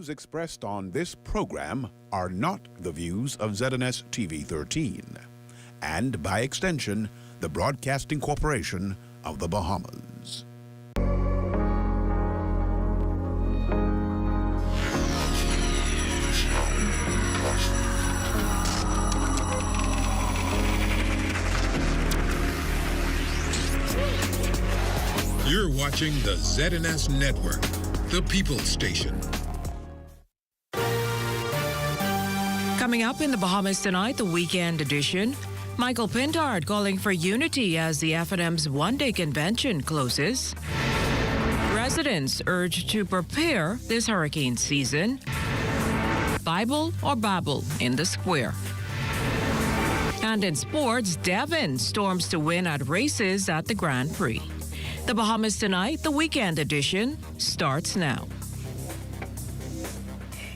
views expressed on this program are not the views of ZNS TV 13 and, by extension, the Broadcasting Corporation of the Bahamas. You're watching the ZNS Network, the People's Station. Coming up in the Bahamas tonight, the weekend edition. Michael Pintard calling for unity as the F&M's one-day convention closes. Residents urged to prepare this hurricane season. Bible or Babel in the square. And in sports, Devon storms to win at races at the Grand Prix. The Bahamas Tonight, the weekend edition, starts now.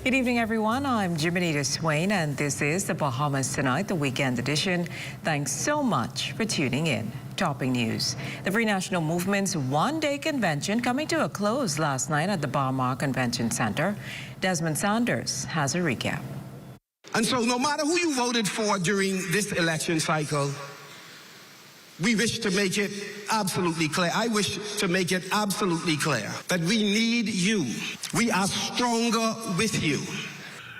Good evening, everyone. I'm Jiminita Swain, and this is the Bahamas Tonight, the weekend edition. Thanks so much for tuning in. Topping news. The Free National Movement's one-day convention coming to a close last night at the Bahamian Convention Center. Desmond Sanders has a recap. And so no matter who you voted for during this election cycle, we wish to make it absolutely clear. I wish to make it absolutely clear that we need you. We are stronger with you.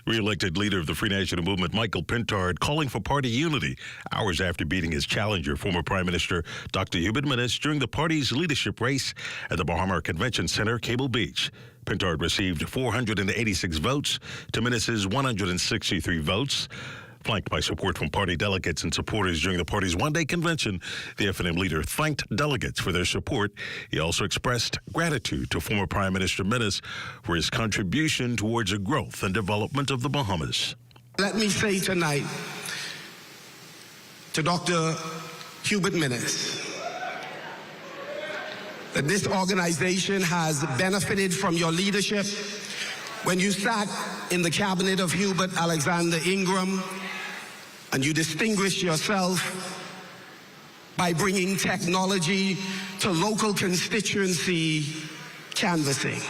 Re-elected leader of the Free National Movement, Michael Pintard, calling for party unity hours after beating his challenger, former Prime Minister Dr. Hubert Minnis, during the party's leadership race at the Bahamian Convention Center, Cable Beach. Pintard received 486 votes to Minnis's 163 votes. Flanked by support from party delegates and supporters during the party's one-day convention, the F&M leader thanked delegates for their support. He also expressed gratitude to former Prime Minister Minnis for his contribution towards the growth and development of the Bahamas. Let me say tonight to Dr. Hubert Minnis that this organization has benefited from your leadership. When you sat in the cabinet of Hubert Alexander Ingram, and you distinguished yourself by bringing technology to local constituency canvassing.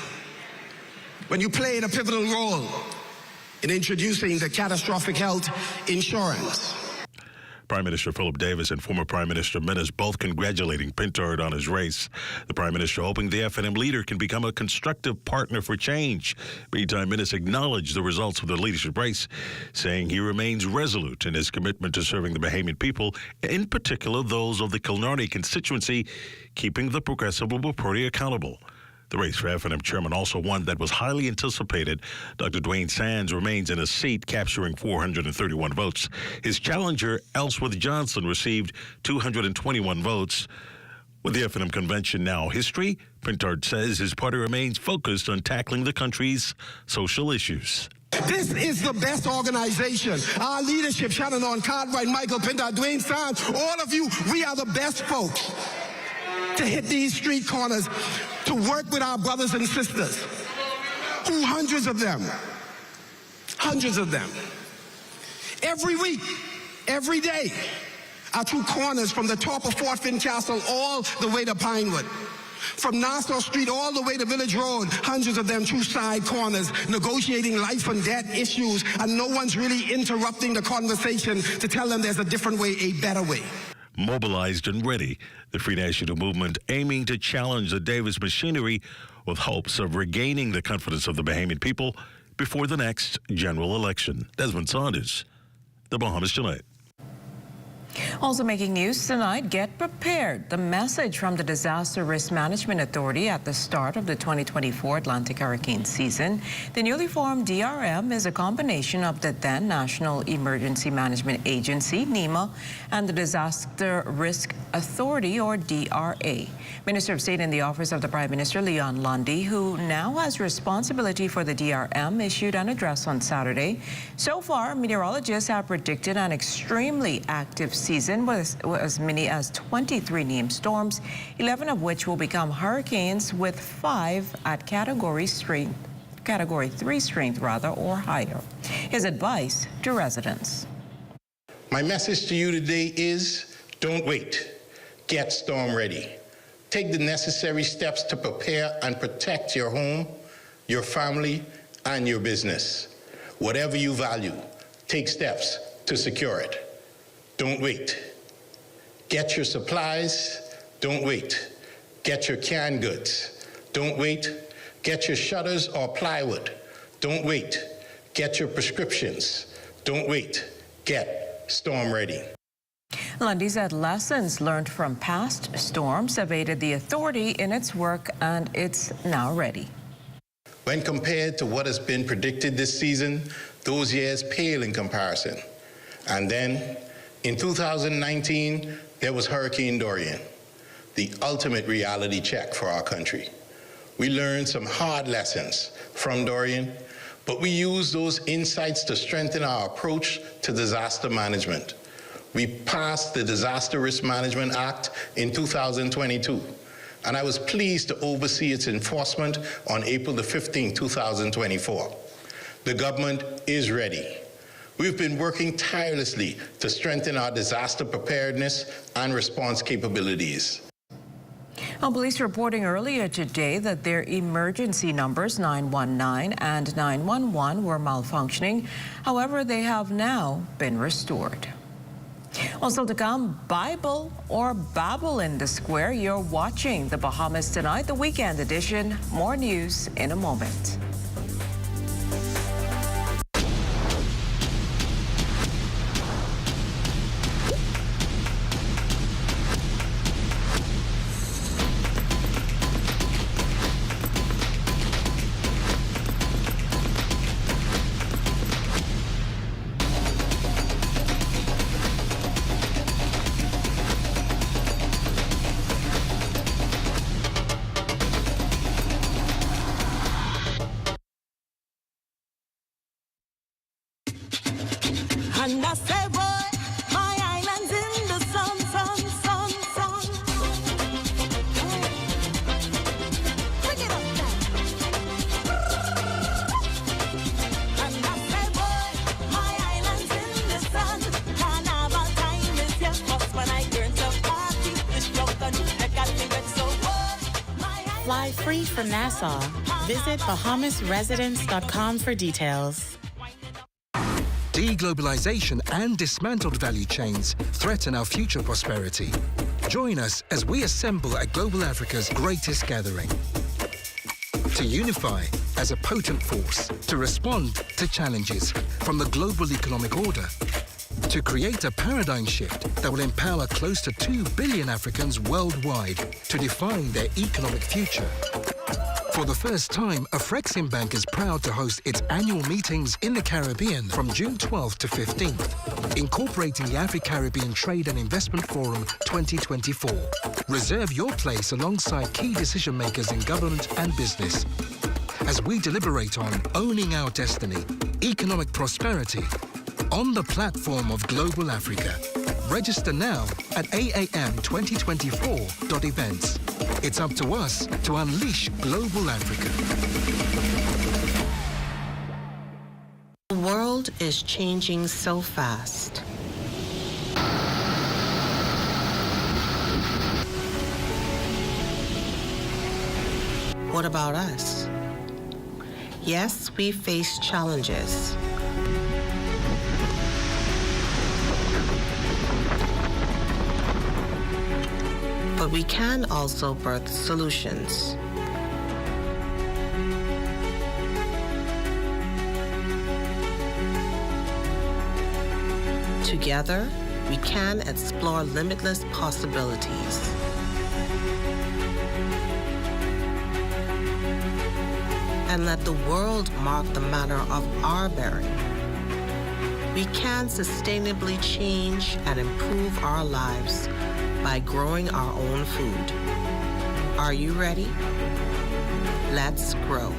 When you played a pivotal role in introducing the catastrophic health insurance. Prime Minister Philip Davis and former Prime Minister Minnis both congratulating Pintard on his race. The Prime Minister hoping the F&M leader can become a constructive partner for change. Meantime, Minnis acknowledged the results of the leadership race, saying he remains resolute in his commitment to serving the Bahamian people, in particular those of the Culinary constituency, keeping the Progressive Liberal Party accountable. The race for F&M chairman, also one that was highly anticipated. Dr. Dwayne Sands remains in his seat, capturing 431 votes. His challenger, Ellsworth Johnson, received 221 votes. With the F&M convention now history, Pintard says his party remains focused on tackling the country's social issues. This is the best organization. Our leadership, Shannon on Cartwright, Michael Pintard, Dwayne Sands, all of you, we are the best folks to hit these street corners, to work with our brothers and sisters, who hundreds of them, every week, every day, are through corners from the top of Fort Finn Castle all the way to Pinewood. From Nassau Street all the way to Village Road, hundreds of them through side corners, negotiating life and death issues, and no one's really interrupting the conversation to tell them there's a different way, a better way. Mobilized and ready, the Free National Movement aiming to challenge the Davis machinery with hopes of regaining the confidence of the Bahamian people before the next general election. Desmond Sanders, the Bahamas Tonight. Also making news tonight, get prepared. The message from the Disaster Risk Management Authority at the start of the 2024 Atlantic hurricane season. The newly formed DRM is a combination of the then National Emergency Management Agency, NEMA, and the Disaster Risk Authority, or DRA. Minister of State in the Office of the Prime Minister, Leon Lundy, who now has responsibility for the DRM, issued an address on Saturday. So far, meteorologists have predicted an extremely active season with as many as 23 named storms, 11 of which will become hurricanes, with 5 at Category 3 strength or higher. His advice to residents. My message to you today is don't wait. Get storm ready. Take the necessary steps to prepare and protect your home, your family, and your business. Whatever you value, take steps to secure it. Don't wait. Get your supplies. Don't wait. Get your canned goods. Don't wait. Get your shutters or plywood. Don't wait. Get your prescriptions. Don't wait. Get storm ready. Lundy said lessons learned from past storms have aided the authority in its work, and it's now ready. When compared to what has been predicted this season, those years pale in comparison. And then, in 2019, there was Hurricane Dorian, the ultimate reality check for our country. We learned some hard lessons from Dorian, but we used those insights to strengthen our approach to disaster management. We passed the Disaster Risk Management Act in 2022, and I was pleased to oversee its enforcement on April the 15th, 2024. The government is ready. We've been working tirelessly to strengthen our disaster preparedness and response capabilities. Police reporting earlier today that their emergency numbers 919 and 911 were malfunctioning. However, they have now been restored. Also to come, Bible or Babel in the square. You're watching the Bahamas Tonight, the weekend edition. More news in a moment. And I say, boy, my island's in the sun, sun, sun, sun. Bring it up now. And I say, boy, my island's in the sun. Carnival time is here. Cause when I turn to party, it's broken. I got me wet, so boy, my island. Fly free from Nassau. Visit BahamasResidence.com for details. Deglobalization and dismantled value chains threaten our future prosperity. Join us as we assemble at Global Africa's greatest gathering. To unify as a potent force, to respond to challenges from the global economic order, to create a paradigm shift that will empower close to 2 billion Africans worldwide to define their economic future. For the first time, Afreximbank is proud to host its annual meetings in the Caribbean from June 12th to 15th, incorporating the Afro-Caribbean Trade and Investment Forum 2024. Reserve your place alongside key decision makers in government and business as we deliberate on owning our destiny, economic prosperity, on the platform of Global Africa. Register now at aam2024.events. It's up to us to unleash Global Africa. The world is changing so fast. What about us? Yes, we face challenges. But we can also birth solutions. Together, we can explore limitless possibilities. And let the world mark the manner of our bearing. We can sustainably change and improve our lives by growing our own food. Are you ready? Let's grow.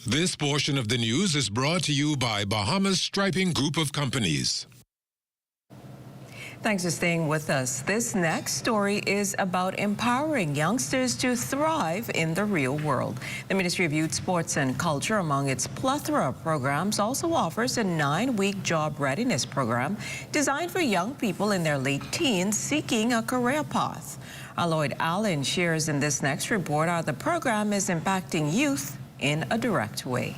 This portion of the news is brought to you by Bahamas Striping Group of Companies. Thanks for staying with us. This next story is about empowering youngsters to thrive in the real world. The Ministry of Youth, Sports and Culture, among its plethora of programs, also offers a 9-week job readiness program designed for young people in their late teens seeking a career path. Lloyd Allen shares in this next report how the program is impacting youth in a direct way.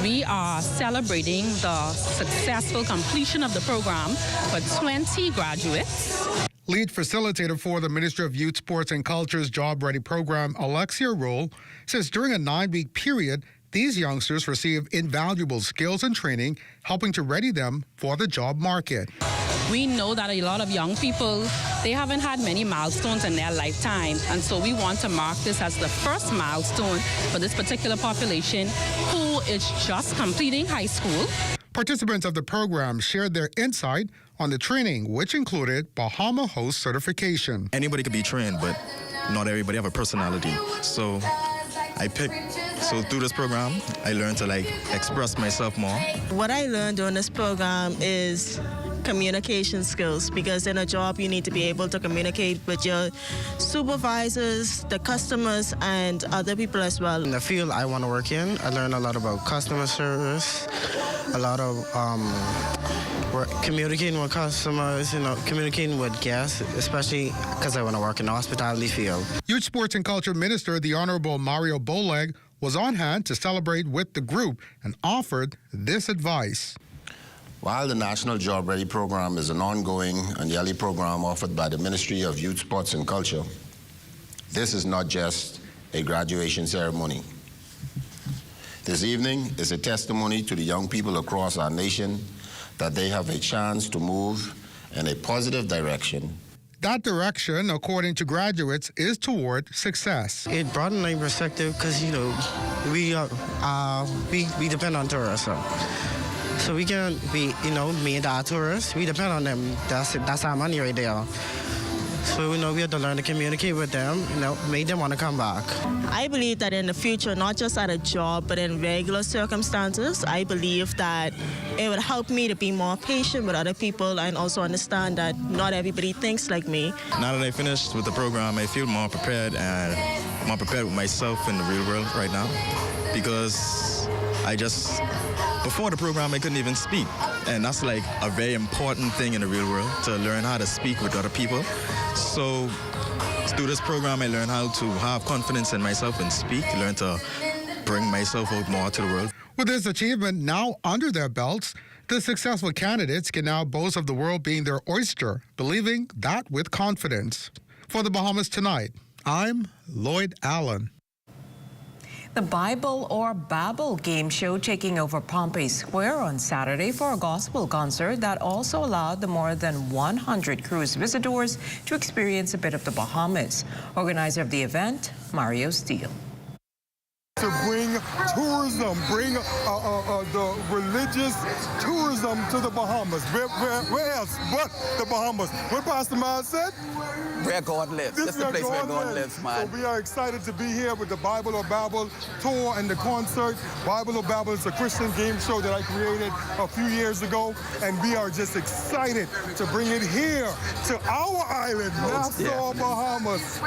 We are celebrating the successful completion of the program for 20 graduates. Lead facilitator for the Ministry of Youth, Sports and Culture's Job Ready program, Alexia Roll, says during a 9-week period, these youngsters receive invaluable skills and training, helping to ready them for the job market. We know that a lot of young people, they haven't had many milestones in their lifetime, and so we want to mark this as the first milestone for this particular population who is just completing high school. Participants of the program shared their insight on the training, which included Bahama host certification. Anybody could be trained, but not everybody have a personality. So through this program, I learned to express myself more. What I learned during this program is communication skills, because in a job you need to be able to communicate with your supervisors, the customers, and other people as well. In the field I want to work in, I learned a lot about customer service, a lot of communicating with customers, communicating with guests, especially because I want to work in the hospitality field. Youth Sports and Culture Minister, the Honorable Mario Boleg, was on hand to celebrate with the group and offered this advice. While the National Job Ready program is an ongoing and yearly program offered by the Ministry of Youth, Sports and Culture, this is not just a graduation ceremony. This evening is a testimony to the young people across our nation that they have a chance to move in a positive direction. That direction, according to graduates, is toward success. It broadened my perspective because, we depend on tourists. So we can't be, me and our tourists, we depend on them. That's our money right there. So, we have to learn to communicate with them, make them want to come back. I believe that in the future, not just at a job, but in regular circumstances, I believe that it would help me to be more patient with other people and also understand that not everybody thinks like me. Now that I finished with the program, I feel more prepared with myself in the real world right now, because before the program, I couldn't even speak. And that's a very important thing in the real world, to learn how to speak with other people. So through this program, I learned how to have confidence in myself and speak, learn to bring myself out more to the world. With this achievement now under their belts, the successful candidates can now boast of the world being their oyster, believing that with confidence. For the Bahamas Tonight, I'm Lloyd Allen. The Bible or Babel game show taking over Pompey Square on Saturday for a gospel concert that also allowed the more than 100 cruise visitors to experience a bit of the Bahamas. Organizer of the event, Mario Steele. To bring tourism, bring the religious tourism to the Bahamas. Where else but the Bahamas? What Pastor Miles said? Where God lives. This is the place where God lives, man. So we are excited to be here with the Bible or Babel tour and the concert. Bible or Babel is a Christian game show that I created a few years ago, and we are just excited to bring it here to our island, Nassau, Bahamas.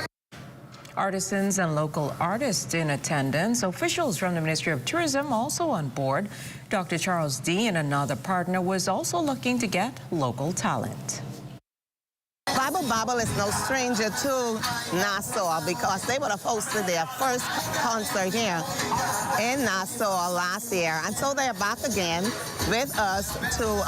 Artisans and local artists in attendance. Officials from the Ministry of Tourism also on board. Dr. Charles Dean, another partner, was also looking to get local talent. Bible Babel is no stranger to Nassau because they would have hosted their first concert here in Nassau last year. And so they're back again with us to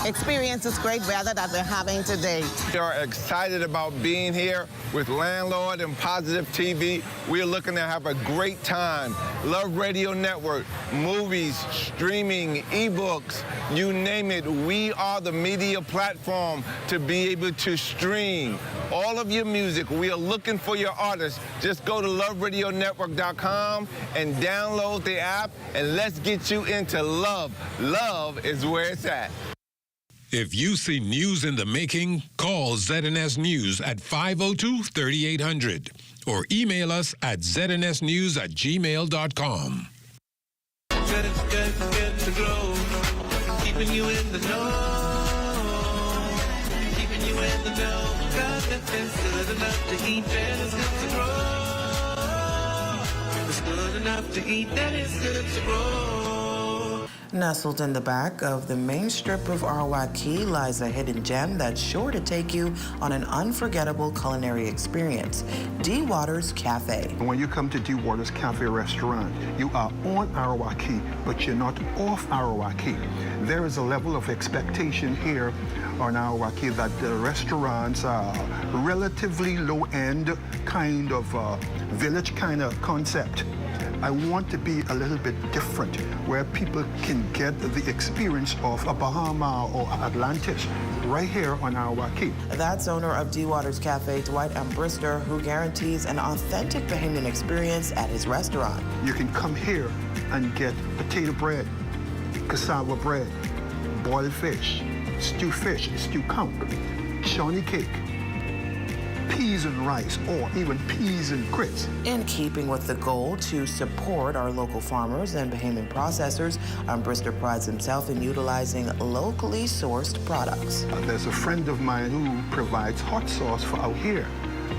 experience this great weather that we're having today. We are excited about being here with Landlord and Positive TV. We're looking to have a great time. Love Radio Network, movies, streaming, ebooks, you name it. We are the media platform to be able to stream all of your music. We are looking for your artists. Just go to loveradionetwork.com and download the app, and let's get you into love. Love is where it's at. If you see news in the making, call ZNS News at 502-3800 or email us at znsnews@gmail.com. Get the glow, keeping you in the know. in the know. God, if it's good enough to eat, then it's good to grow. It's good enough to eat, then it's good to grow. Nestled in the back of the main strip of Waikiki lies a hidden gem that's sure to take you on an unforgettable culinary experience. D. Waters Cafe. When you come to D. Waters Cafe restaurant, you are on Waikiki, but you're not off Waikiki. There is a level of expectation here on Waikiki that the restaurants are relatively low-end kind of village kind of concept. I want to be a little bit different, where people can get the experience of a Bahama or Atlantis right here on our Waikiki. That's owner of D. Waters Cafe, Dwight M. Brister, who guarantees an authentic Bahamian experience at his restaurant. You can come here and get potato bread, cassava bread, boiled fish, stew conch, shawny cake, peas and rice, or even peas and grits. In keeping with the goal to support our local farmers and Bahamian processors, Brister prides himself in utilizing locally sourced products. There's a friend of mine who provides hot sauce for out here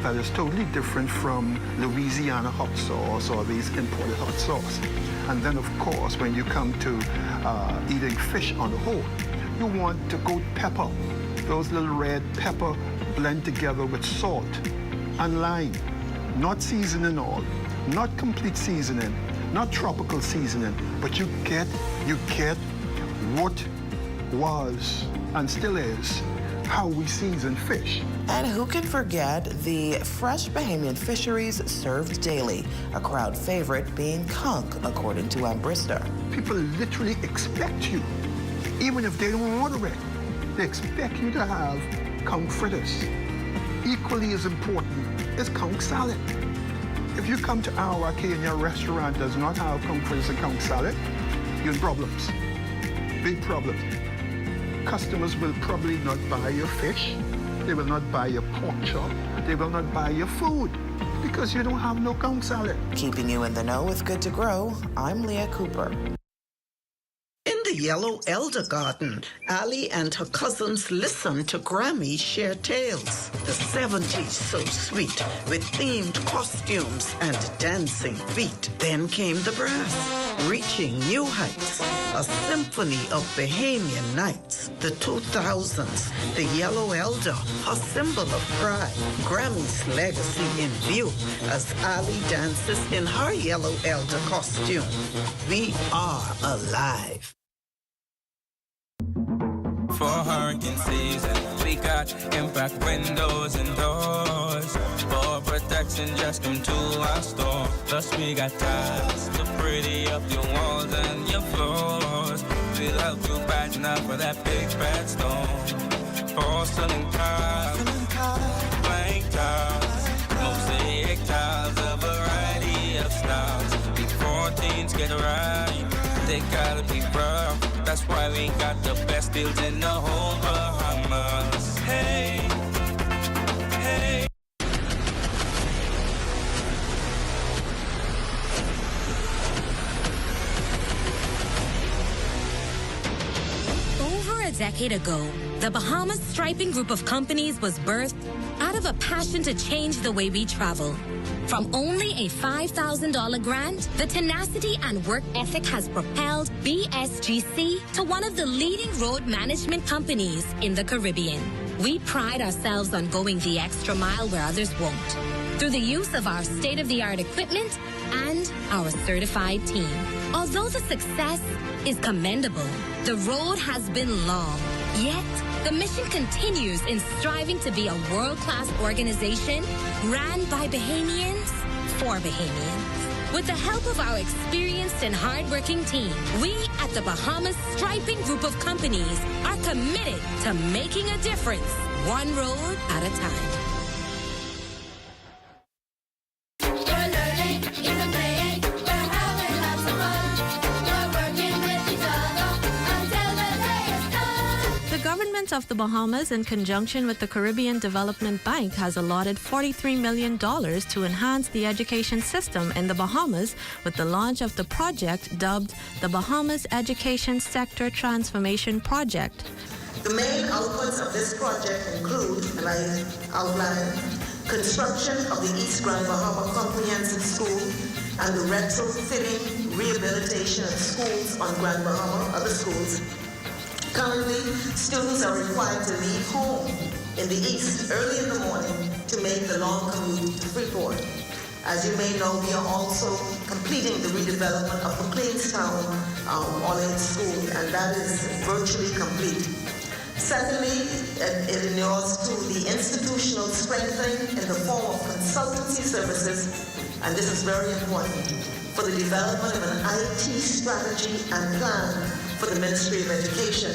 that is totally different from Louisiana hot sauce or these imported hot sauce. And then, of course, when you come to eating fish on the whole, you want to goat pepper, those little red pepper blend together with salt and lime, not seasoning all, not complete seasoning, not tropical seasoning, but you get what was and still is how we season fish. And who can forget the fresh Bahamian fisheries served daily, a crowd favorite being conch, according to Brister. People literally expect you, even if they don't order it, they expect you to have conch fritters. Equally as important is conch salad. If you come to Waikiki and your restaurant does not have conch fritters and conch salad, you're in problems. Big problems. Customers will probably not buy your fish. They will not buy your pork chop. They will not buy your food because you don't have no conch salad. Keeping you in the know with Good to Grow, I'm Leah Cooper. In the Yellow Elder Garden, Ali and her cousins listened to Grammy share tales. The 70s so sweet, with themed costumes and dancing feet. Then came the brass, reaching new heights, a symphony of Bahamian nights. The 2000s, the Yellow Elder, a symbol of pride. Grammy's legacy in view as Ali dances in her Yellow Elder costume. We are alive. For hurricane season, we got impact windows and doors. For protection, just come to our store. Plus we got tiles to pretty up your walls and your floors. We'll help you brighten up for that big bad storm. Porcelain tiles, blank tiles, mosaic tiles, a variety of styles. Before teens get right, they gotta be rough. That's why we got the best deals in the whole Bahamas. Hey, hey. Over a decade ago, the Bahamas Striping Group of companies was birthed out of a passion to change the way we travel. From only a $5,000 grant, the tenacity and work ethic has propelled BSGC to one of the leading road management companies in the Caribbean. We pride ourselves on going the extra mile where others won't, through the use of our state-of-the-art equipment and our certified team. Although the success is commendable, the road has been long. Yet, the mission continues in striving to be a world-class organization ran by Bahamians for Bahamians. With the help of our experienced and hardworking team, we at the Bahamas Striping Group of Companies are committed to making a difference, one road at a time. Of the Bahamas, in conjunction with the Caribbean Development Bank, has allotted $43 million to enhance the education system in the Bahamas with the launch of the project dubbed the Bahamas Education Sector Transformation Project. The main outputs of this project include, and I outline, construction of the East Grand Bahama Comprehensive School and the retrofitting rehabilitation of schools on Grand Bahama, other schools. Currently, students are required to leave home in the East early in the morning to make the long commute to Freeport. As you may know, we are also completing the redevelopment of the Plainstown All-Age School, and that is virtually complete. Secondly, it inures to the institutional strengthening in the form of consultancy services, and this is very important, for the development of an IT strategy and plan for the Ministry of Education.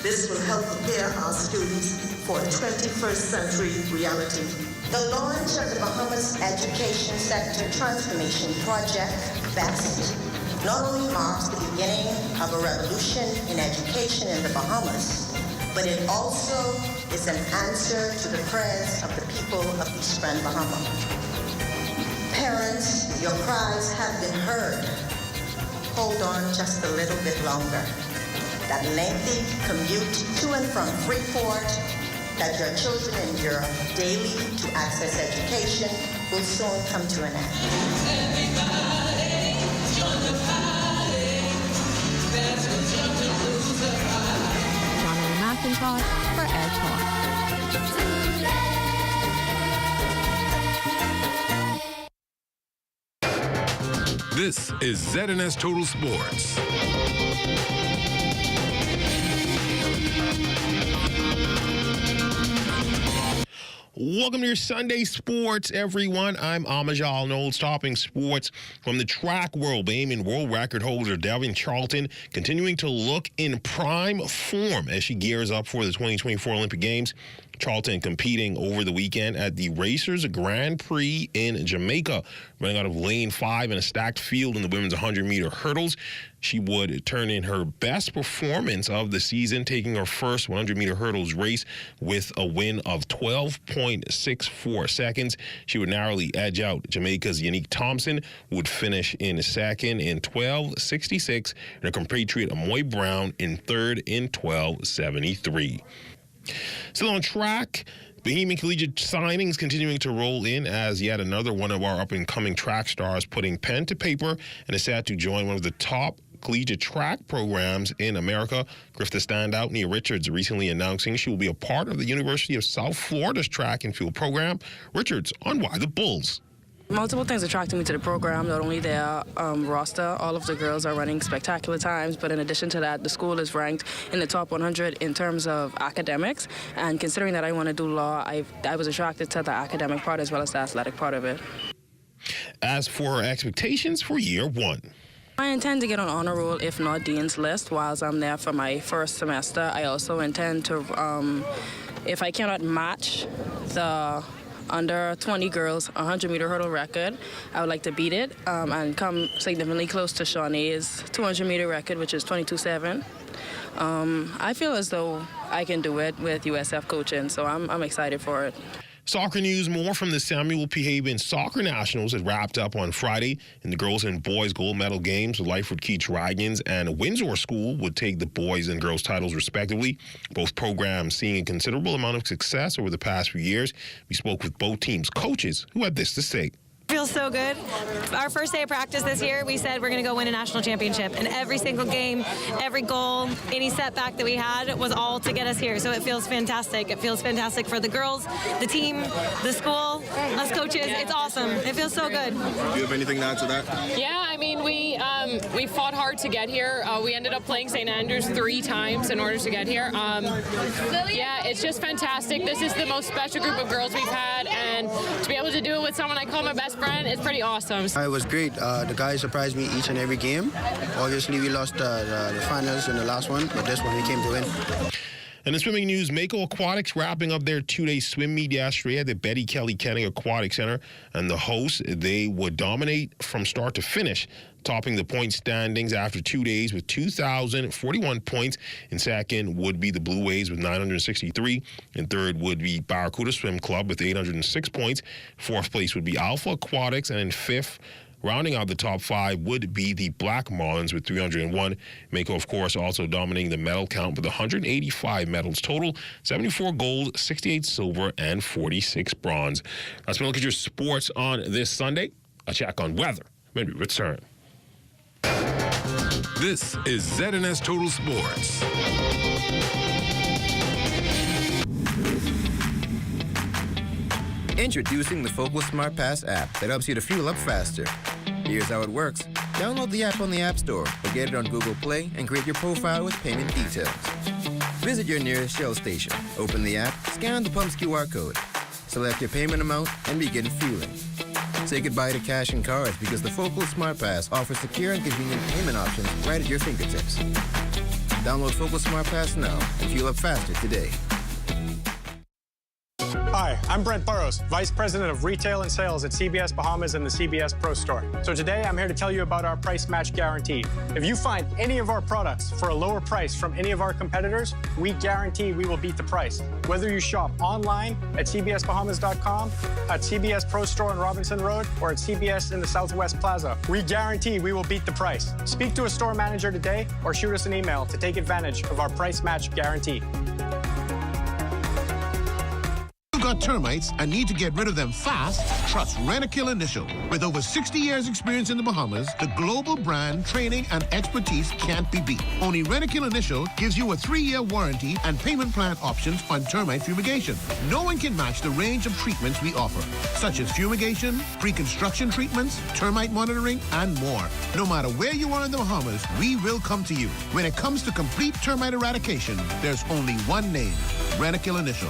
This will help prepare our students for a 21st century reality. The launch of the Bahamas Education Sector Transformation Project, BEST, not only marks the beginning of a revolution in education in the Bahamas, but it also is an answer to the prayers of the people of East Grand Bahama. Parents, your cries have been heard. Hold on just a little bit longer. That lengthy commute to and from Freeport that your children endure daily to access education will soon come to an end. Everybody, join the party. That's what you're to lose the party. Donnelly McIntosh for Ed Talk. This is ZNS Total Sports. Welcome to your Sunday Sports, everyone. I'm Amajal Knowles, topping sports from the track world. Bahamian world record holder Devin Charlton continuing to look in prime form as she gears up for the 2024 Olympic Games. Charlton competing over the weekend at the Racers Grand Prix in Jamaica, running out of lane 5 in a stacked field in the women's 100-meter hurdles. She would turn in her best performance of the season, taking her first 100-meter hurdles race with a win of 12.64 seconds. She would narrowly edge out Jamaica's Yannick Thompson, who would finish in second in 12.66, and her compatriot Amoy Brown in third in 12.73. Still on track, Bahamian collegiate signings continuing to roll in as yet another one of our up-and-coming track stars putting pen to paper and is set to join one of the top collegiate track programs in America. Griffith standout Nia Richards recently announcing she will be a part of the University of South Florida's track and field program. Richards on Why the Bulls. Multiple things attracted me to the program, not only their roster, all of the girls are running spectacular times, but in addition to that, the school is ranked in the top 100 in terms of academics, and considering that I want to do law, I was attracted to the academic part as well as the athletic part of it. As for her expectations for year one, I intend to get on honor roll, if not dean's list, whilst I'm there for my first semester. I also intend to, if I cannot match the under 20 girls 100-meter hurdle record, I would like to beat it and come significantly close to Shawnee's 200-meter record, which is 22.7. I feel as though I can do it with USF coaching, so I'm excited for it. Soccer news, more from the Samuel P. Haben Soccer Nationals that wrapped up on Friday in the girls and boys gold medal games. The Lyford Key Dragons and Windsor School would take the boys and girls titles respectively. Both programs seeing a considerable amount of success over the past few years. We spoke with both teams' coaches who had this to say. Feels so good. Our first day of practice this year, we said we're going to go win a national championship. And every single game, every goal, any setback that we had was all to get us here. So it feels fantastic. It feels fantastic for the girls, the team, the school, us coaches. It's awesome. It feels so good. Do you have anything to add to that? Yeah, I mean, we fought hard to get here. We ended up playing St. Andrews 3 times in order to get here. Yeah, it's just fantastic. This is the most special group of girls we've had, and to be able to do it with someone I call my best friend, it's pretty awesome. It was great. The guys surprised me each and every game. Obviously, we lost the finals in the last one, but this one we came to win. And in swimming news, Mako Aquatics wrapping up their 2-day swim meet yesterday at the Betty Kelly Kenning Aquatic Center. And the hosts, they would dominate from start to finish, topping the point standings after 2 days with 2,041 points. In second would be the Blue Waves with 963. In third would be Barracuda Swim Club with 806 points. Fourth place would be Alpha Aquatics. And in fifth, Rounding out the top 5 would be the Black Marlins with 301. Mako, of course, also dominating the medal count with 185 medals total, 74 gold, 68 silver, and 46 bronze. Let's look at your sports on this Sunday. A check on weather when we return. This is ZNS Total Sports. Introducing the Focal Smart Pass app that helps you to fuel up faster. Here's how it works. Download the app on the App Store or get it on Google Play and create your profile with payment details. Visit your nearest Shell station, open the app, scan the pump's QR code, select your payment amount, and begin fueling. Say goodbye to cash and cards because the Focal Smart Pass offers secure and convenient payment options right at your fingertips. Download Focal Smart Pass now and fuel up faster today. Hi, I'm Brent Burrows, Vice President of Retail and Sales at CBS Bahamas and the CBS Pro Store. So today I'm here to tell you about our price match guarantee. If you find any of our products for a lower price from any of our competitors, we guarantee we will beat the price. Whether you shop online at cbsbahamas.com, at CBS Pro Store on Robinson Road, or at CBS in the Southwest Plaza, we guarantee we will beat the price. Speak to a store manager today or shoot us an email to take advantage of our price match guarantee. Got termites and need to get rid of them fast? Trust Rent-A-Kill Initial. With over 60 years experience in the Bahamas, the global brand, training, and expertise can't be beat. Only Rent-A-Kill Initial gives you a 3-year warranty and payment plan options on termite fumigation. No one can match the range of treatments we offer, such as fumigation, pre-construction treatments, termite monitoring, and more. No matter where you are in the Bahamas, we will come to you. When it comes to complete termite eradication, there's only one name, Rent-A-Kill Initial.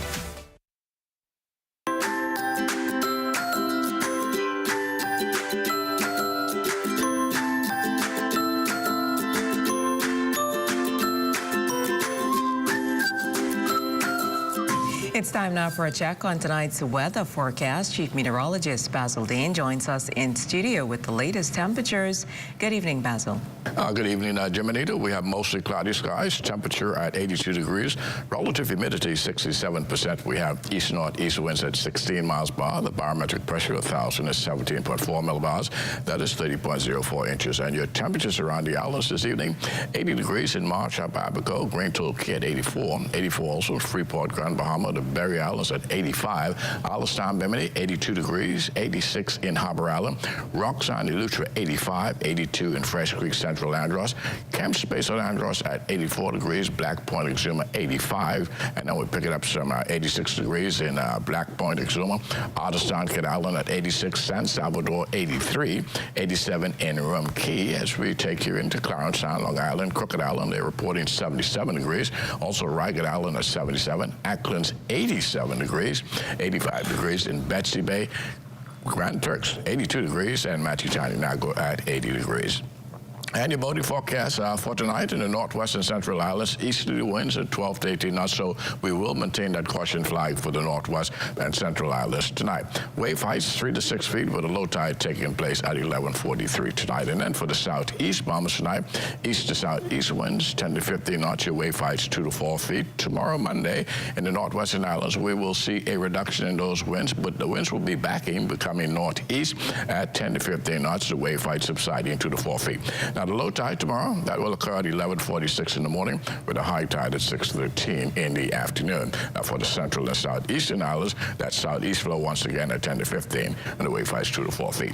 It's time now for a check on tonight's weather forecast. Chief Meteorologist Basil Dean joins us in studio with the latest temperatures. Good evening, Basil. Good evening, Jimenita. We have mostly cloudy skies, temperature at 82 degrees, relative humidity 67%. We have east-northeast winds at 16 miles per hour. The barometric pressure of 1,000 is 17.4 millibars. That is 30.04 inches. And your temperatures around the islands this evening, 80 degrees in March at Abaco, Green Tulkey at 84. 84 also Freeport, Grand Bahama, the Berry Islands at 85. Alistown, Bimini, 82 degrees, 86 in Harbor Island. Rock Island, Eleuthera, 85, 82 in Fresh Creek, Central Andros. Camp Space at Andros at 84 degrees. Black Point, Exuma, 85. And then we pick it up some 86 degrees in Black Point, Exuma. Otterstown, Kid Island at 86. San Salvador, 83. 87 in Rum Key. As we take you into Clarence Sound, Long Island, Crooked Island, they're reporting 77 degrees. Also Ragged Island at 77. Ackland's 87 degrees. 85 degrees in Betsy Bay. Grand Turks, 82 degrees. And Matitani Nago at 80 degrees. And your boating forecast for tonight in the northwest and central islands, easterly winds at 12 to 18 knots, so we will maintain that caution flag for the northwest and central islands tonight. Wave heights 3 to 6 feet with a low tide taking place at 11:43 tonight. And then for the southeast Bahamas tonight, east to southeast winds 10 to 15 knots, your wave heights 2 to 4 feet. Tomorrow, Monday, in the northwestern islands, we will see a reduction in those winds, but the winds will be backing, becoming northeast at 10 to 15 knots, the wave height subsiding 2 to 4 feet. Now, the low tide tomorrow, that will occur at 11:46 in the morning with a high tide at 6:13 in the afternoon. Now, for the central and southeastern islands, that southeast flow once again at 10 to 15, and the wave height 2 to 4 feet.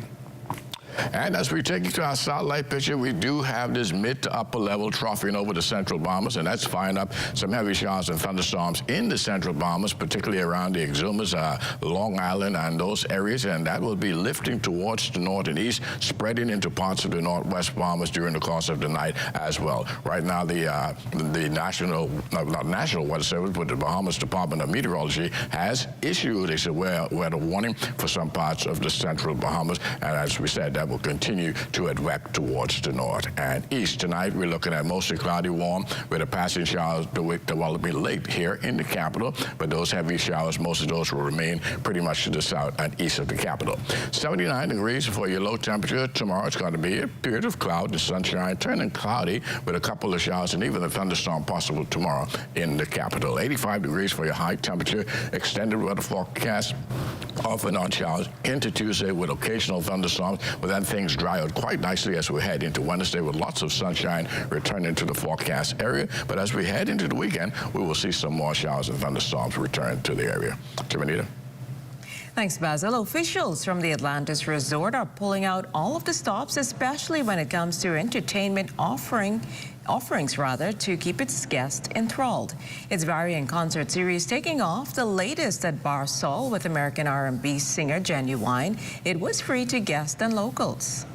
And as we take you to our satellite picture, we do have this mid to upper level troughing over the central Bahamas, and that's firing up some heavy showers and thunderstorms in the central Bahamas, particularly around the Exumas, Long Island, and those areas, and that will be lifting towards the north and east, spreading into parts of the northwest Bahamas during the course of the night as well. Right now, the National Weather Service, but the Bahamas Department of Meteorology has issued a severe weather warning for some parts of the central Bahamas, and as we said, that will continue to advance towards the north and east. Tonight, we're looking at mostly cloudy, warm, with a passing showers developing late here in the capital, but those heavy showers, most of those will remain pretty much to the south and east of the capital. 79 degrees for your low temperature. Tomorrow, it's going to be a period of cloud and sunshine, turning cloudy with a couple of showers and even a thunderstorm possible tomorrow in the capital. 85 degrees for your high temperature. Extended weather forecast off and on showers into Tuesday with occasional thunderstorms, but then things dry out quite nicely as we head into Wednesday with lots of sunshine returning to the forecast area. But as we head into the weekend, we will see some more showers and thunderstorms return to the area. Jimenita. Thanks, Basil. Officials from the Atlantis Resort are pulling out all of the stops, especially when it comes to entertainment offerings to keep its guests enthralled. Its variant concert series taking off, the latest at Bar Sol with American R&B singer Genuine. It was free to guests and locals.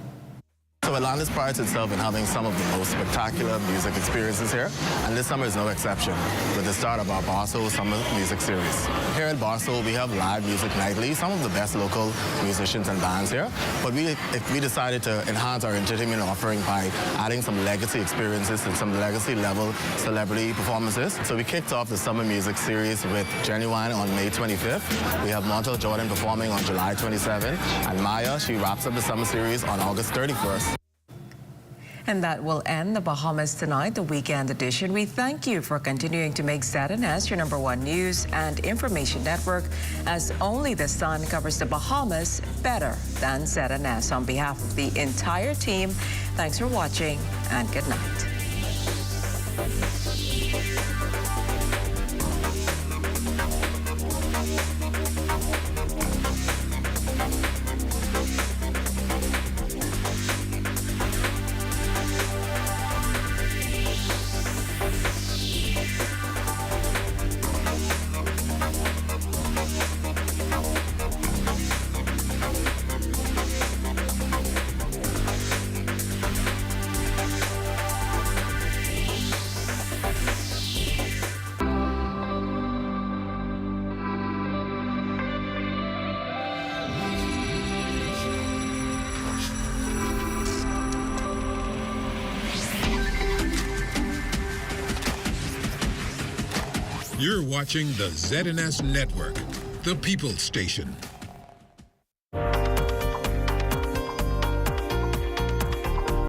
So Atlantis prides itself in having some of the most spectacular music experiences here, and this summer is no exception, with the start of our Bar Sol Summer Music Series. Here at Bar Sol, we have live music nightly, some of the best local musicians and bands here, but we decided to enhance our entertainment offering by adding some legacy experiences and some legacy-level celebrity performances. So we kicked off the Summer Music Series with Genuine on May 25th. We have Montel Jordan performing on July 27th, and Maya, she wraps up the Summer Series on August 31st. And that will end the Bahamas Tonight, the weekend edition. We thank you for continuing to make ZNS your #1 news and information network, as only the sun covers the Bahamas better than ZNS. On behalf of the entire team, thanks for watching and good night. You're watching the ZNS Network, the People's Station.